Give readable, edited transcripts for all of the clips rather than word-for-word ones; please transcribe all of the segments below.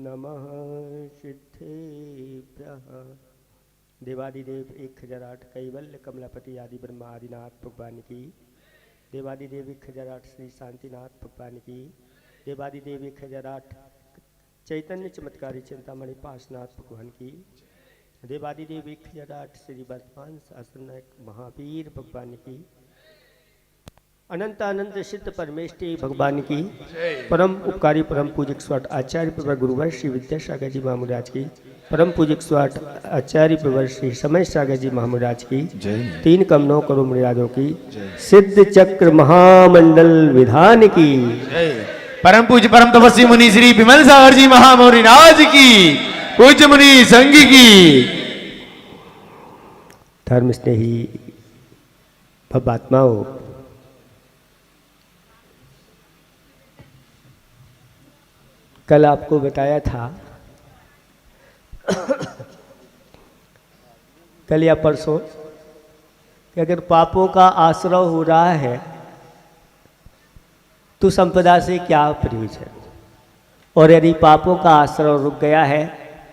नमः सिद्धेभ्यः। देवादिदेव 1008 कैवल्य कमलापति आदि ब्रह्मा आदिनाथ भगवान की। देवादिदेव 1008 श्री शांतिनाथ भगवान की। देवादिदेव 1008 चैतन्य चमत्कारी चिंतामणि पाशनाथ भगवान की। देवादिदेव 1008 श्री वर्तमान शासन महावीर भगवान की। अनंत अनंत सिद्ध परमेष्टि भगवान की। परम उपकारी परम पूजक स्वाट आचार्य प्रवर गुरुवर श्री विद्यासागर जी महामुराज की। परम पूजक स्वाट आचार्य प्रवर श्री समय सागर जी महामुराज की। 3 कमलों करोड़ मर्यादों की। सिद्ध चक्र महामंडल विधान की। परम पूज्य परम तपस्वी मुनि श्री विमल सागर जी महामौरी नाथ की। पूज्य मुनि संघ की। धर्म स्नेही भवात्माओं, कल आपको बताया था कल या परसों कि अगर पापों का आश्रय हो रहा है तो संपदा से क्या प्रयोजन, और यदि पापों का आश्रय रुक गया है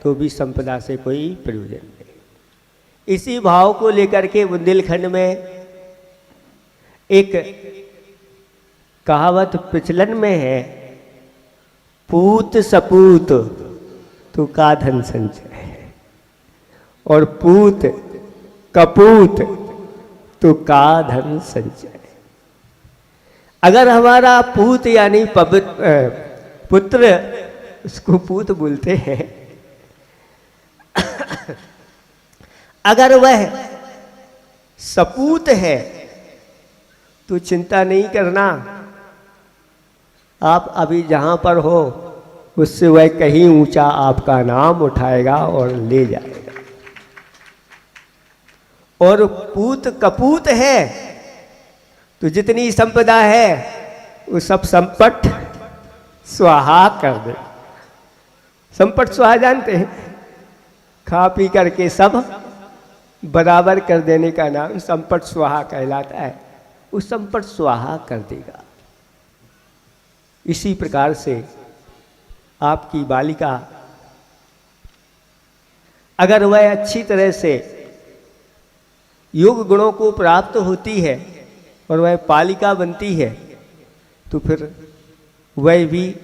तो भी संपदा से कोई प्रयोजन नहीं। इसी भाव को लेकर के बुंदेलखंड में एक कहावत प्रचलन में है, पूत सपूत तो का धन संचय, और पूत कपूत तो का धन संचय। अगर हमारा पूत यानी पुत्र, उसको पूत बोलते हैं, अगर वह सपूत है तो चिंता नहीं करना, आप अभी जहाँ पर हो उससे वह कहीं ऊंचा आपका नाम उठाएगा और ले जाएगा। और पूत कपूत है तो जितनी संपदा है वो सब संपट स्वाहा कर दे। संपट स्वाहा जानते हैं, खा पी करके सब बराबर कर देने का नाम संपट स्वाहा कहलाता है। वो संपट स्वाहा कर देगा। इसी प्रकार से आपकी बालिका अगर वह अच्छी तरह से योग गुणों को प्राप्त होती है और वह पालिका बनती है तो फिर वह भी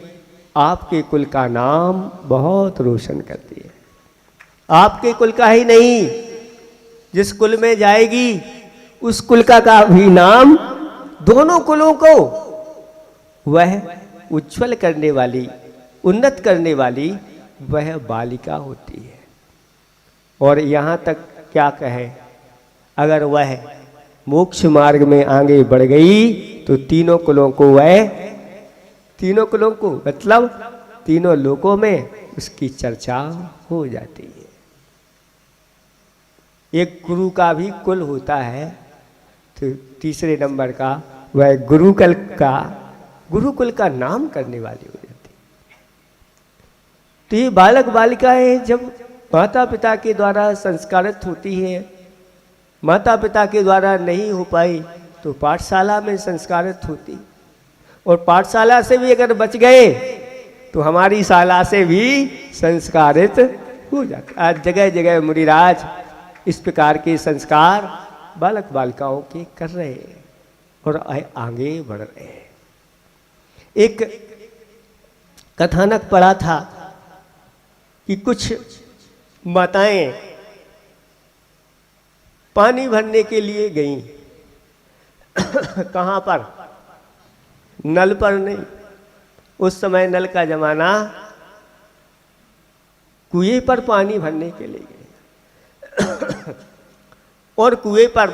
आपके कुल का नाम बहुत रोशन करती है। आपके कुल का ही नहीं, जिस कुल में जाएगी उस कुल का भी नाम, दोनों कुलों को वह उज्जवल करने वाली, उन्नत करने वाली वह बालिका होती है। और यहाँ तक क्या कहे, अगर वह मोक्ष मार्ग में आगे बढ़ गई तो तीनों कुलों को मतलब तीनों लोकों में उसकी चर्चा हो जाती है। एक गुरु का भी कुल होता है, तो तीसरे नंबर का वह गुरुकुल का नाम करने वाली हो जाती। तो ये बालक बालिकाएं जब माता पिता के द्वारा संस्कारित होती है, माता पिता के द्वारा नहीं हो पाई तो पाठशाला में संस्कारित होती, और पाठशाला से भी अगर बच गए तो हमारी शाला से भी संस्कारित हो जाते। आज जगह जगह मुनिराज इस प्रकार के संस्कार बालक बालिकाओं के कर रहे हैं और आगे बढ़ रहे हैं। एक कथानक पढ़ा था कि कुछ माताएं पानी भरने के लिए गईं। कहाँ पर? नल पर नहीं, उस समय नल का जमाना, कुएं पर पानी भरने के लिए गए। और कुएं पर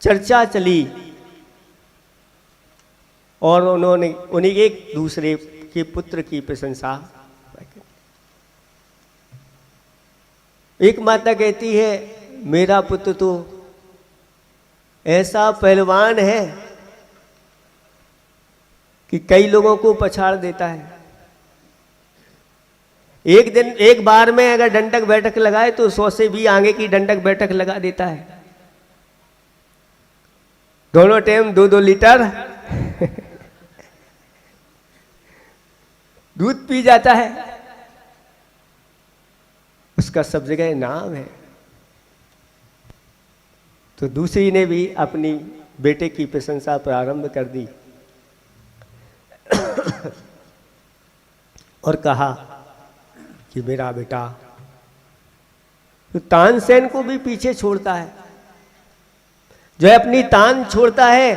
चर्चा चली और उन्हें एक दूसरे के पुत्र की प्रशंसा। एक माता कहती है, मेरा पुत्र तो ऐसा पहलवान है कि कई लोगों को पछाड़ देता है। एक बार में अगर डंडक बैठक लगाए तो 100 से भी आगे की डंडक बैठक लगा देता है। दोनों टाइम 2-2 लीटर दूध पी जाता है। उसका सब जगह नाम है। तो दूसरी ने भी अपनी बेटे की प्रशंसा प्रारंभ कर दी और कहा कि मेरा बेटा, तो तानसेन को भी पीछे छोड़ता है। जो अपनी तान छोड़ता है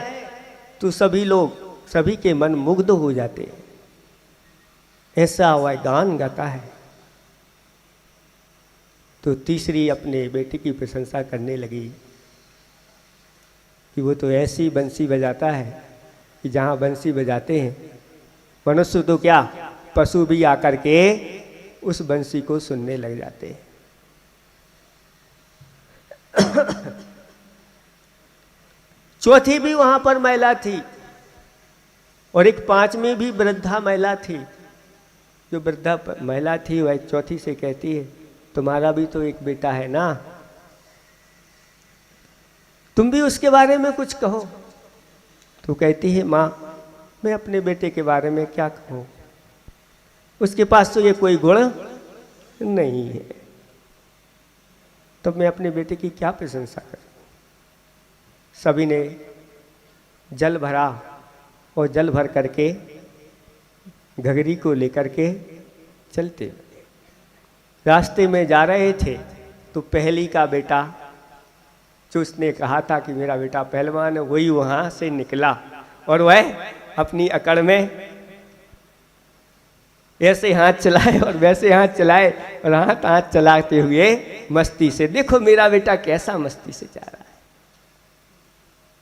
तो सभी लोग, सभी के मन मुग्ध हो जाते हैं। ऐसा वह गान गाता है। तो तीसरी अपने बेटे की प्रशंसा करने लगी कि वो तो ऐसी बंसी बजाता है कि जहाँ बंसी बजाते हैं मनुष्य तो क्या, पशु भी आकर के उस बंसी को सुनने लग जाते हैं। चौथी भी वहां पर महिला थी और एक पांचवी भी वृद्धा महिला थी। जो वृद्धा महिला थी वह चौथी से कहती है, तुम्हारा भी तो एक बेटा है ना, तुम भी उसके बारे में कुछ कहो। तो कहती है, माँ मैं अपने बेटे के बारे में क्या कहूँ, उसके पास तो ये कोई गुण नहीं है, तब मैं अपने बेटे की क्या प्रशंसा करूं। सभी ने जल भरा और जल भर करके घघरी को लेकर के चलते हुए रास्ते में जा रहे थे तो पहली का बेटा, जो उसने कहा था कि मेरा बेटा पहलवान है, वही वहाँ से निकला और वह अपनी अकड़ में ऐसे हाथ चलाए और वैसे हाथ चलाए और हाथ चलाते हुए मस्ती से, देखो मेरा बेटा कैसा मस्ती से जा रहा है,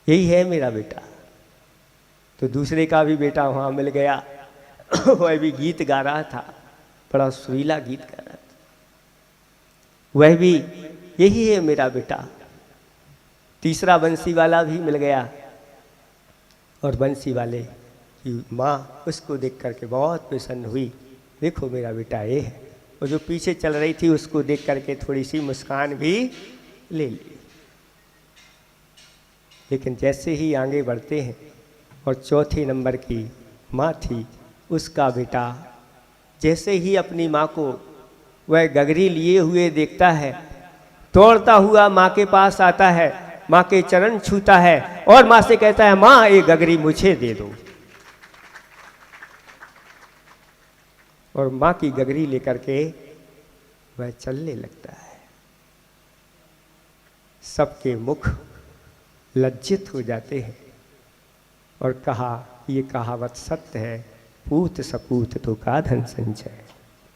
यही है मेरा बेटा। तो दूसरे का भी बेटा वहाँ मिल गया, वह भी गीत गा रहा था, बड़ा सुरीला गीत गा रहा था, वह भी यही है मेरा बेटा। तीसरा बंसी वाला भी मिल गया और बंसी वाले की माँ उसको देख करके बहुत प्रसन्न हुई, देखो मेरा बेटा ये है। और जो पीछे चल रही थी उसको देख करके थोड़ी सी मुस्कान भी ले ली। लेकिन जैसे ही आगे बढ़ते हैं और चौथे नंबर की माँ थी, उसका बेटा जैसे ही अपनी माँ को वह गगरी लिए हुए देखता है, दौड़ता हुआ माँ के पास आता है, माँ के चरण छूता है और माँ से कहता है, माँ ये गगरी मुझे दे दो। और माँ की गगरी लेकर के वह चलने लगता है। सबके मुख लज्जित हो जाते हैं और कहा, ये कहावत सत्य है, पूत सपूत तो का धन संचय,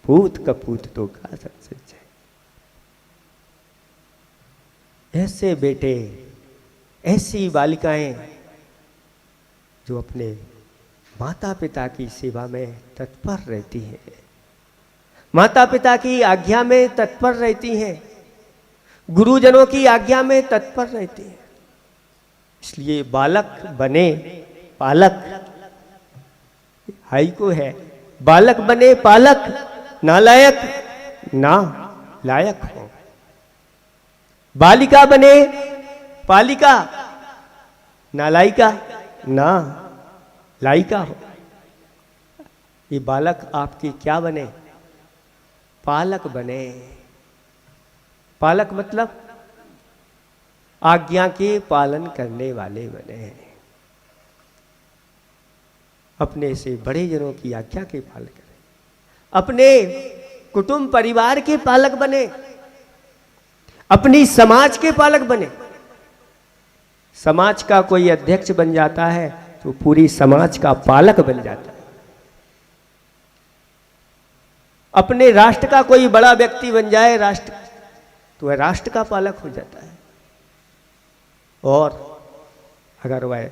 पूत कपूत तो का धन संचय। ऐसे बेटे, ऐसी बालिकाएं जो अपने माता पिता की सेवा में तत्पर रहती हैं, माता पिता की आज्ञा में तत्पर रहती हैं, गुरुजनों की आज्ञा में तत्पर रहती हैं। इसलिए बालक बने पालक, हाई को है, बालक बने पालक, नालायक ना लायक हो। बालिका बने पालिका, नालायिका ना लायिका हो। ये बालक आपके क्या बने, पालक बने। पालक मतलब आज्ञा के पालन करने वाले बने, अपने से बड़े जनों की आज्ञा के पालन करें, अपने कुटुंब परिवार के पालक बने, अपनी समाज के पालक बने। समाज का कोई अध्यक्ष बन जाता है तो पूरी समाज का पालक बन जाता है। अपने राष्ट्र का कोई बड़ा व्यक्ति बन जाए राष्ट्र, तो वह राष्ट्र का पालक हो जाता है। और अगर वह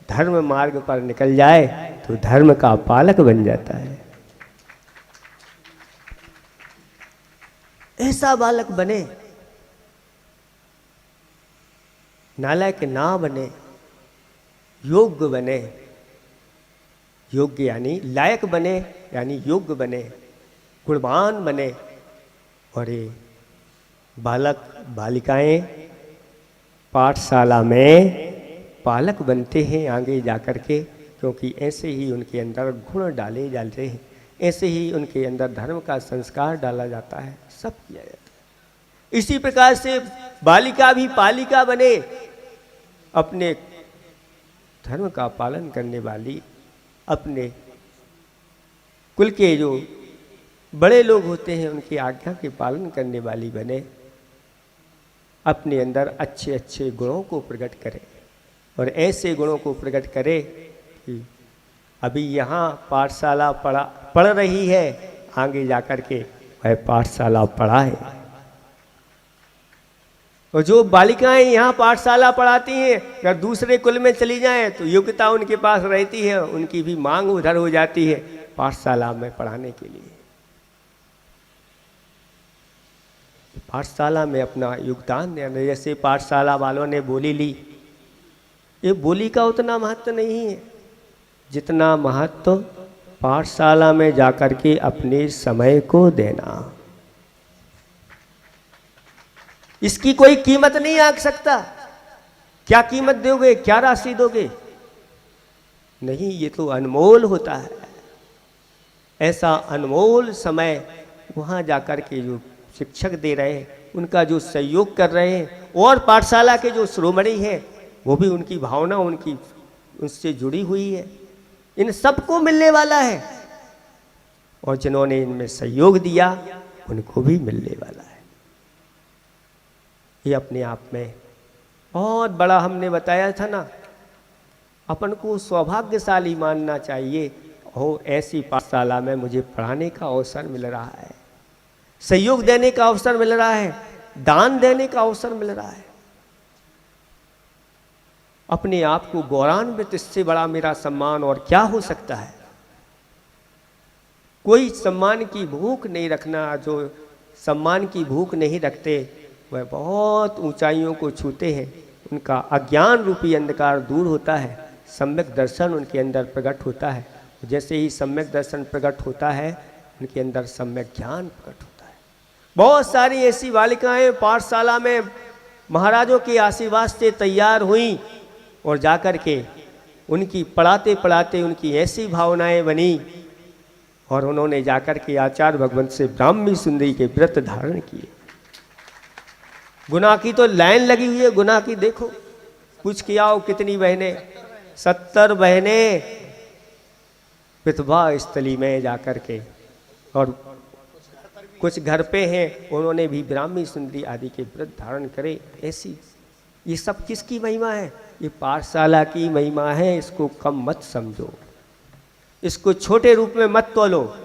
धर्म मार्ग पर निकल जाए तो धर्म का पालक बन जाता है। ऐसा बालक बने, नालायक ना बने, योग्य बने। योग्य यानी लायक बने, यानी योग्य बने, गुणवान बने। और ये बालक बालिकाएं पाठशाला में पालक बनते हैं आगे जाकर के, क्योंकि ऐसे ही उनके अंदर गुण डाले जाते हैं, ऐसे ही उनके अंदर धर्म का संस्कार डाला जाता है, सब किया जाता है। इसी प्रकार से बालिका भी पालिका बने, अपने धर्म का पालन करने वाली, अपने कुल के जो बड़े लोग होते हैं उनकी आज्ञा के पालन करने वाली बने, अपने अंदर अच्छे अच्छे गुणों को प्रकट करे और ऐसे गुणों को प्रकट करे कि अभी यहाँ पाठशाला पढ़ रही है, आगे जाकर के वह पाठशाला पढ़ाए। और जो बालिकाएं यहाँ पाठशाला पढ़ाती हैं, अगर दूसरे कुल में चली जाएं तो योग्यता उनके पास रहती है, उनकी भी मांग उधर हो जाती है पाठशाला में पढ़ाने के लिए। पाठशाला में अपना योगदान देना, जैसे पाठशाला वालों ने बोली ली, ये बोली का उतना महत्व नहीं है जितना महत्व पाठशाला में जाकर के अपने समय को देना। इसकी कोई कीमत नहीं आंक सकता। क्या कीमत दोगे, क्या राशि दोगे? नहीं, ये तो अनमोल होता है। ऐसा अनमोल समय वहाँ जाकर के जो शिक्षक दे रहे हैं, उनका जो सहयोग कर रहे हैं, और पाठशाला के जो श्रोमणी हैं वो भी उनकी भावना उनकी उससे जुड़ी हुई है, इन सबको मिलने वाला है। और जिन्होंने इनमें सहयोग दिया उनको भी मिलने वाला है। ये अपने आप में बहुत बड़ा, हमने बताया था ना, अपन को सौभाग्यशाली मानना चाहिए। हो, ऐसी पाठशाला में मुझे पढ़ाने का अवसर मिल रहा है, सहयोग देने का अवसर मिल रहा है, दान देने का अवसर मिल रहा है। अपने आप को गौरवान्वित, इससे बड़ा मेरा सम्मान और क्या हो सकता है। कोई सम्मान की भूख नहीं रखना, जो सम्मान की भूख नहीं रखते वह बहुत ऊंचाइयों को छूते हैं। उनका अज्ञान रूपी अंधकार दूर होता है, सम्यक दर्शन उनके अंदर प्रकट होता है। जैसे ही सम्यक दर्शन प्रकट होता है, उनके अंदर सम्यक ज्ञान प्रकट होता है। बहुत सारी ऐसी बालिकाएं पाठशाला में महाराजों के आशीर्वाद से तैयार हुई और जाकर के उनकी पढ़ाते पढ़ाते उनकी ऐसी भावनाएं बनी और उन्होंने जाकर के आचार्य भगवंत से ब्राह्मी सुंदरी के व्रत धारण किए। गुना की तो लाइन लगी हुई है, गुना की देखो, पूछ के आओ कितनी बहनें, 70 बहनें विधवा स्थली में जाकर के, और कुछ घर पे हैं उन्होंने भी ब्राह्मी सुंदरी आदि के व्रत धारण करे। ऐसी ये सब किसकी महिमा है? ये पाठशाला की महिमा है। इसको कम मत समझो, इसको छोटे रूप में मत तोलो।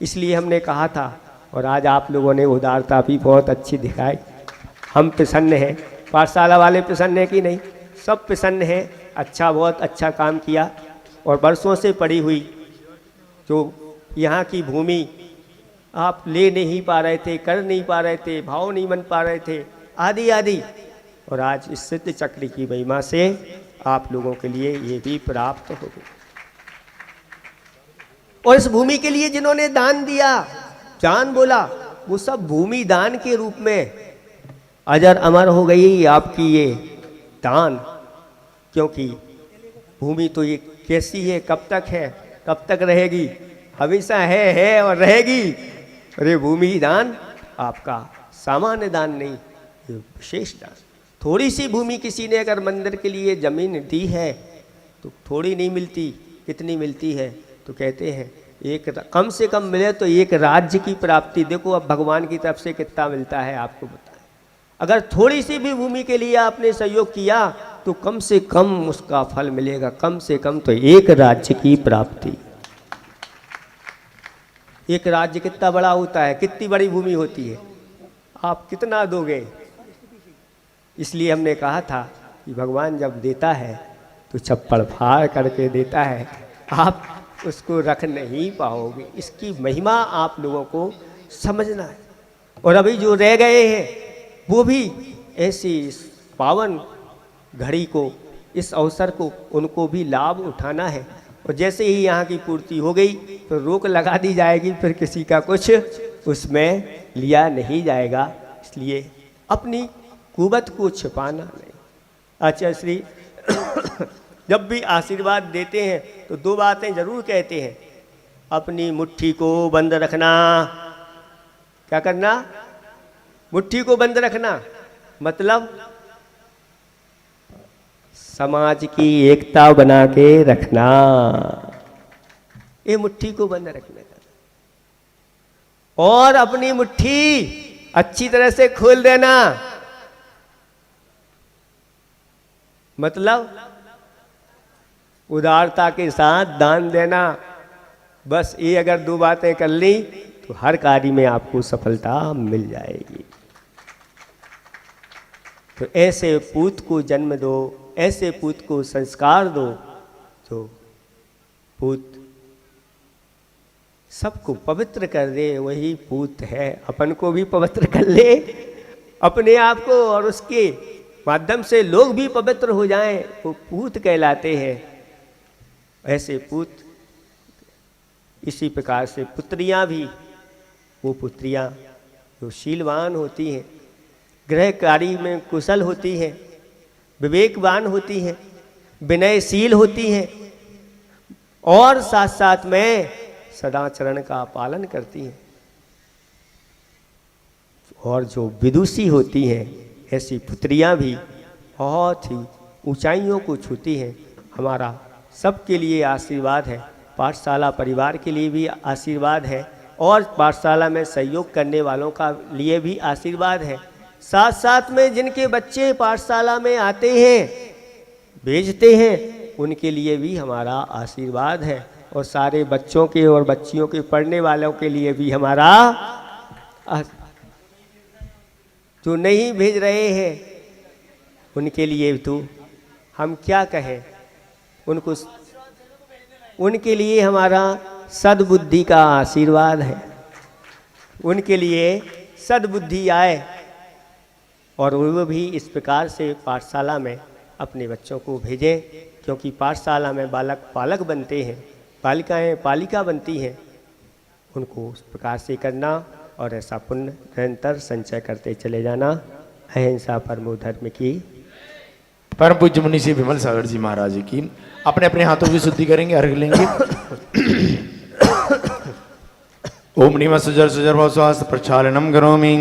इसलिए हमने कहा था, और आज आप लोगों ने उदारता भी बहुत अच्छी दिखाई। हम प्रसन्न हैं, पाठशाला वाले प्रसन्न हैं कि नहीं? सब प्रसन्न हैं। अच्छा, बहुत अच्छा काम किया। और बरसों से पड़ी हुई जो यहाँ की भूमि आप ले नहीं पा रहे थे, कर नहीं पा रहे थे, भाव नहीं बन पा रहे थे, आदि आदि, और आज इस सिद्ध चक्र की महिमा से आप लोगों के लिए ये भी प्राप्त हो गई। और इस भूमि के लिए जिन्होंने दान दिया, जान बोला, वो सब भूमि दान के रूप में अजर अमर हो गई आपकी ये दान। क्योंकि भूमि तो ये कैसी है, कब तक है, कब तक रहेगी? हमेशा है और रहेगी। और ये भूमि दान आपका सामान्य दान नहीं, ये विशेष दान। थोड़ी सी भूमि किसी ने अगर मंदिर के लिए जमीन दी है तो थोड़ी नहीं मिलती, कितनी मिलती है? तो कहते हैं एक, कम से कम मिले तो एक राज्य की प्राप्ति। देखो अब भगवान की तरफ से कितना मिलता है आपको बताएं। अगर थोड़ी सी भी भूमि के लिए आपने सहयोग किया तो कम से कम उसका फल मिलेगा, कम से कम तो एक राज्य की प्राप्ति। एक राज्य कितना बड़ा होता है, कितनी बड़ी भूमि होती है, आप कितना दोगे? इसलिए हमने कहा था कि भगवान जब देता है तो चप्पड़ फाड़ करके देता है, आप उसको रख नहीं पाओगे। इसकी महिमा आप लोगों को समझना है। और अभी जो रह गए हैं वो भी ऐसी पावन घड़ी को, इस अवसर को, उनको भी लाभ उठाना है। और जैसे ही यहाँ की पूर्ति हो गई तो रोक लगा दी जाएगी, फिर किसी का कुछ उसमें लिया नहीं जाएगा। इसलिए अपनी कुवत को छिपाना नहीं। आचार्य श्री जब भी आशीर्वाद देते हैं तो दो बातें जरूर कहते हैं। अपनी मुट्ठी को बंद रखना, क्या करना? मुट्ठी को बंद रखना मतलब समाज की एकता बना के रखना, ये मुट्ठी को बंद रखने का। और अपनी मुट्ठी अच्छी तरह से खोल देना मतलब उदारता के साथ दान देना। बस ये अगर दो बातें कर ली तो हर कार्य में आपको सफलता मिल जाएगी। तो ऐसे पूत को जन्म दो, ऐसे पूत को संस्कार दो जो पूत सबको पवित्र कर दे, वही पूत है। अपन को भी पवित्र कर ले अपने आप को, और उसके माध्यम से लोग भी पवित्र हो जाएं, वो पूत कहलाते हैं। ऐसे पूत इसी प्रकार से पुत्रियां भी, वो पुत्रियां जो शीलवान होती हैं, गृह कार्य में कुशल होती हैं, विवेकवान होती हैं, विनयशील होती हैं और साथ साथ में सदाचरण का पालन करती हैं। और जो विदुषी होती हैं, ऐसी पुत्रियां भी बहुत ही ऊंचाइयों को छूती हैं। हमारा सबके लिए आशीर्वाद है, पाठशाला परिवार के लिए भी आशीर्वाद है और पाठशाला में सहयोग करने वालों का लिए भी आशीर्वाद है। साथ साथ में जिनके बच्चे पाठशाला में आते हैं, भेजते हैं, उनके लिए भी हमारा आशीर्वाद है। और सारे बच्चों के और बच्चियों के पढ़ने वालों के लिए भी हमारा, जो नहीं भेज रहे हैं उनके लिए तो हम क्या कहें, उनको उनके लिए हमारा सद्बुद्धि का आशीर्वाद है। उनके लिए सद्बुद्धि आए और वो भी इस प्रकार से पाठशाला में अपने बच्चों को भेजें, क्योंकि पाठशाला में बालक पालक बनते हैं, बालिकाएं पालिका बनती हैं। उनको उस प्रकार से करना और ऐसा पुण्य निरंतर संचय करते चले जाना। अहिंसा परमो धर्म की। परम पूज्य मुनि श्री विमल सागर जी महाराज की। अपने अपने हाथों की शुद्धि करेंगे, अर्घ लेंगे। ओम निम सुजर सुजर भव स्वास्थ्य प्रक्षालनम करोमि।